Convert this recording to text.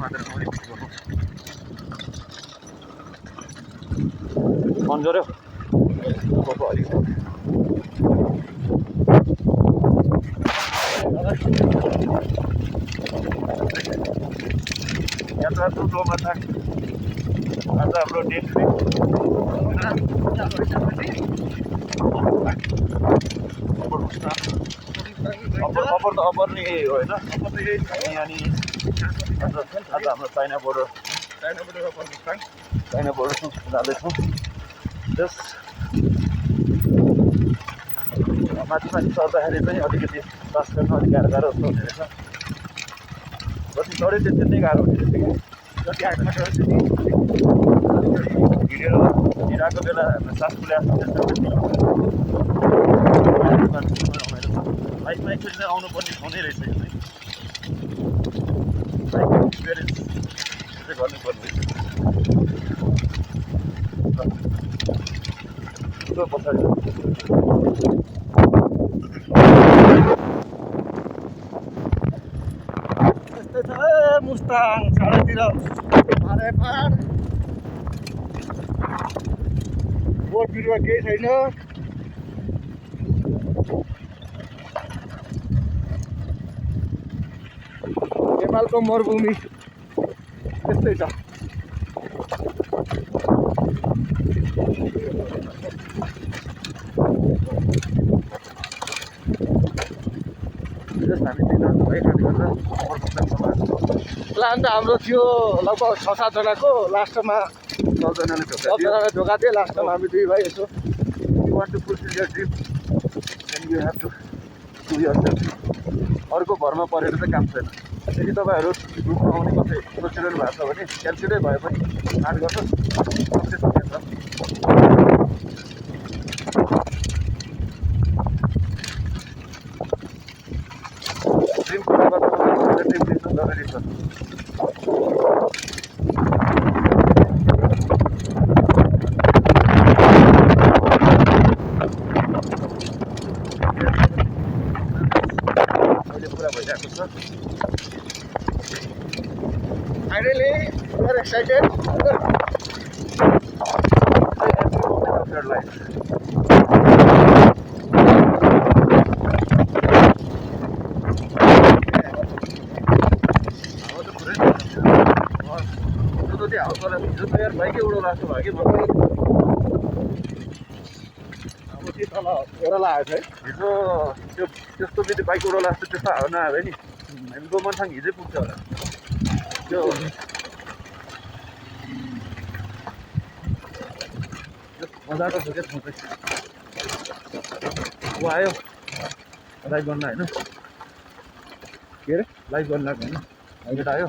मात्रा अलिक गर्नु मन गऱ्यो गएको अलिक यात्रा टुटोमा छ आज हाम्रो डे अपर त अपर नि यही हो होइन यहाँनिर आज हाम्रो चाइना बोर्डर जाँदैछौँ जस माथि चढ्दाखेरि चाहिँ अलिकति बास गर्न अलिक गाह्रो जस्तो हुने रहेछ जति चढ्यो त्यति नै गाह्रो हुने रहेछ जति आँखा चढ्यो त्यति हिँडेको बेला सास फुल्या बाइकमा एकचोटि चाहिँ आउनुपर्ने ठाउँ नै रहेछ यो चाहिँ बाइक एक्सपिरियन्स चाहिँ गर्नुपर्ने रहेछ पछाडि यस्तै छ मुस्ताङ चारैतिर पाहाडै पाहाड बोट बिरुवा केही छैन नेपालको मरुभूमि यस्तै छ प्लान त हाम्रो थियो लगभग 6-7 जनाको लास्टमा 10 ढोका थियो लास्टमा हामी 2 भाइ यसो you want to fulfil your dream then you have to do yourself अर्को भरमा परेर चाहिँ काम छैन यदि तपाईँहरू ग्रुपमा आउने कसै सोचिरहनु भएको छ भने क्यान्सलै भए पनि आँट गर्नुहोस् सक्सेस हुनेछ ड्रिम पुरा गर्नु ड्रिम देख्नु जरुरी छ Finally, we are excited. Your life. यार बाइक उड़ो रास्ता भागी तल ओह्रालो आएको छ हिजो त्यो त्यस्तो बित्ति बाइक उड़ो रास्ता त्यस्तो हावा नआयो नि हामी गोमनथाङ हिजै पुग्छ होला त्यो मजाको छ क्या ठाउँ चाहिँ ऊ आयो लाइभ गर्न होइन के अरे लाइभ गर्न होइन अहिले त आयो